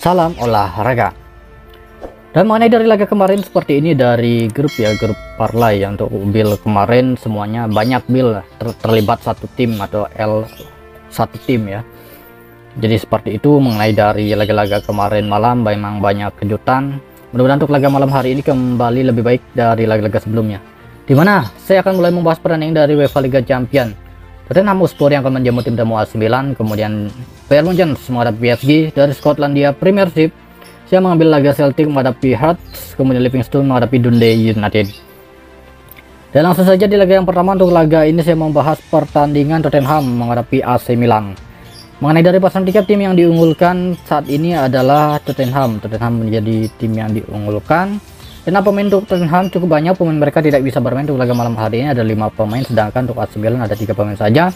Salam olahraga. Dan mengenai dari laga kemarin seperti ini dari grup parlay yang untuk build kemarin semuanya banyak build terlibat satu tim atau satu tim ya. Jadi seperti itu mengenai dari laga-laga kemarin malam memang banyak kejutan. Mudah-mudahan untuk laga malam hari ini kembali lebih baik dari laga-laga sebelumnya. Dimana saya akan mulai membahas pertandingan dari UEFA Liga Champions. Tottenham Hotspur yang akan menjamu tim tamu AC Milan, kemudian Bayern Munchen menghadapi PSG. Dari Skotlandia Premiership, saya mengambil laga Celtic menghadapi Hearts, kemudian Livingston menghadapi Dundee United. Dan langsung saja di laga yang pertama untuk laga ini saya membahas pertandingan Tottenham menghadapi AC Milan. Mengenai dari pasang tiket, tim yang diunggulkan saat ini adalah Tottenham. Tottenham menjadi tim yang diunggulkan. Dan pemain untuk Tottenham cukup banyak, pemain mereka tidak bisa bermain untuk laga malam hari ini, ada 5 pemain, sedangkan untuk AC Milan ada 3 pemain saja.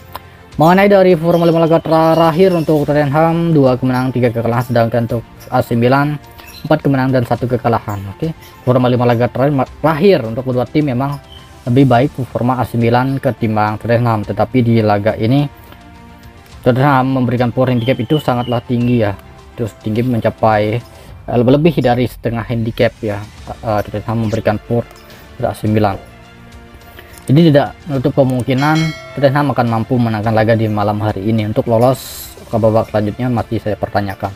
Mengenai dari forma 5 laga terakhir untuk Tottenham 2 kemenangan 3 kekalahan, sedangkan untuk AC Milan 4 kemenangan dan 1 kekalahan. Oke, forma 5 laga terakhir untuk kedua tim memang lebih baik forma AC Milan ketimbang Tottenham, tetapi di laga ini Tottenham memberikan power handicap itu sangatlah tinggi ya, terus tinggi mencapai lebih dari setengah handicap ya. Tottenham memberikan power pada AC Milan, jadi tidak menutup kemungkinan Tottenham akan mampu menangkan laga di malam hari ini. Untuk lolos ke babak selanjutnya masih saya pertanyakan.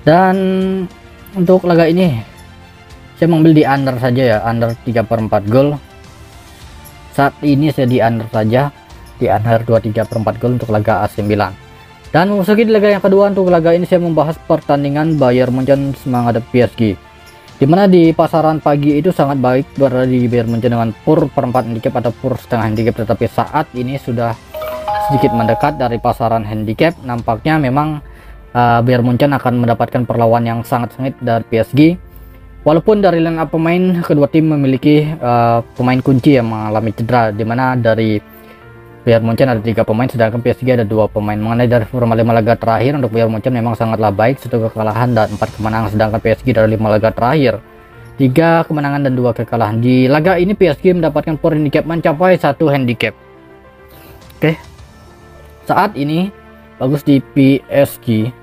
Dan untuk laga ini saya mengambil di under saja ya, under 3/4 gol. Saat ini saya di under saja, di under 23/4 gol untuk laga AC Milan. Dan memasuki di laga yang kedua, untuk laga ini saya membahas pertandingan Bayern Munchen menghadapi PSG. Dimana di pasaran pagi itu sangat baik berada di Bayern Munchen dengan pur per 4 handicap atau pur setengah handicap, tetapi saat ini sudah sedikit mendekat dari pasaran handicap. Nampaknya memang Bayern Munchen akan mendapatkan perlawan yang sangat sengit dari PSG. Walaupun dari line up pemain kedua tim memiliki pemain kunci yang mengalami cedera, dimana dari Bayern Munchen ada 3 pemain, sedangkan PSG ada 2 pemain. Mengenai dari forma 5 laga terakhir untuk Bayern Munchen memang sangatlah baik, 1 kekalahan dan 4 kemenangan, sedangkan PSG dari 5 laga terakhir 3 kemenangan dan 2 kekalahan. Di laga ini PSG mendapatkan power handicap mencapai 1 handicap. Oke, saat ini bagus di PSG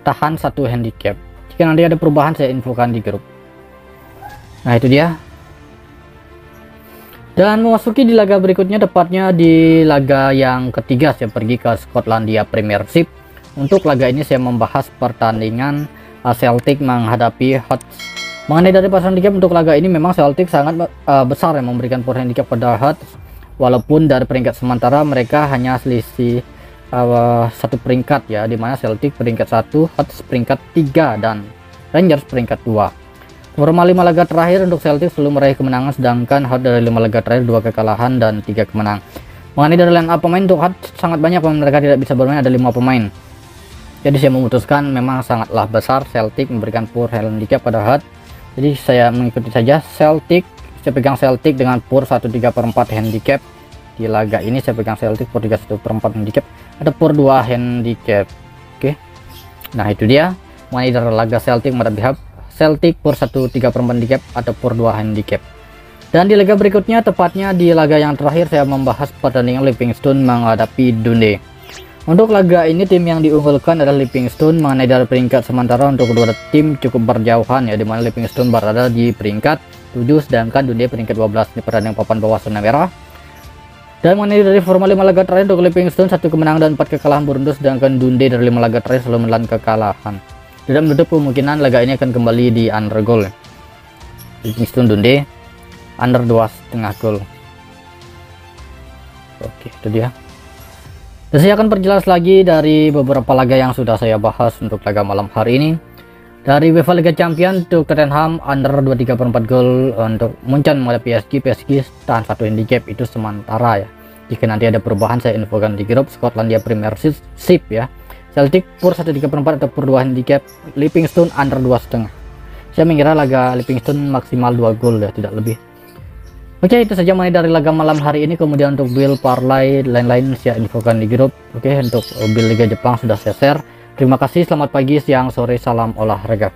tahan 1 handicap. Jika nanti ada perubahan saya infokan di grup. Nah itu dia. Dan memasuki di laga berikutnya, tepatnya di laga yang ketiga saya pergi ke Skotlandia Premiership. Untuk laga ini saya membahas pertandingan Celtic menghadapi Hearts. Mengenai dari pasang handicap untuk laga ini memang Celtic sangat besar yang memberikan power handicap pada Hearts. Walaupun dari peringkat sementara mereka hanya selisih 1 peringkat ya, dimana Celtic peringkat 1, Hearts peringkat 3 dan Rangers peringkat 2. Forma 5 laga terakhir untuk Celtic selalu meraih kemenangan, sedangkan Hearts dari 5 laga terakhir 2 kekalahan dan 3 kemenangan. Mengenai dari line up pemain untuk Hearts sangat banyak pemain mereka tidak bisa bermain, ada 5 pemain. Jadi saya memutuskan memang sangatlah besar Celtic memberikan power handicap pada Hearts. Jadi saya mengikuti saja Celtic. Saya pegang Celtic dengan power 1/3/4 handicap. Di laga ini saya pegang Celtic power 3/1/4 handicap, ada power 2 handicap. Oke. Nah itu dia mengenai dari laga Celtic menghadapi Hearts. Celtic per 1/3/4 handicap atau per 2 handicap. Dan di laga berikutnya, tepatnya di laga yang terakhir, saya membahas pertandingan Livingston menghadapi Dundee. Untuk laga ini tim yang diunggulkan adalah Livingston. Mengenai dari peringkat sementara untuk kedua tim cukup berjauhan ya, dimana Livingston berada di peringkat 7 sedangkan Dundee peringkat 12 di pertandingan papan bawah zona merah. Dan mengenai dari forma 5 laga terakhir untuk Livingston 1 kemenangan dan 4 kekalahan beruntun, sedangkan Dundee dari 5 laga terakhir selalu menelan kekalahan. Tidak menutup kemungkinan laga ini akan kembali di under goal. Livingston Dundee under 2,5 gol. Oke, itu dia. Dan saya akan perjelas lagi dari beberapa laga yang sudah saya bahas untuk laga malam hari ini. Dari UEFA Liga Champions untuk Tottenham under 2/3/4 gol, untuk Munchen menghadapi PSG tahan 1 handicap itu sementara ya. Jika nanti ada perubahan saya infokan di grup. Skotlandia Premiership ya. Celtic pur 1/3/4 atau pur 2 handicap. Livingston under 2,5. Saya mengira laga Livingston maksimal 2 gol ya, tidak lebih. Oke, itu saja mengenai dari laga malam hari ini. Kemudian untuk build parlay lain-lain saya infokan di grup. Oke, untuk build Liga Jepang sudah saya share. Terima kasih, selamat pagi, siang, sore, salam olahraga.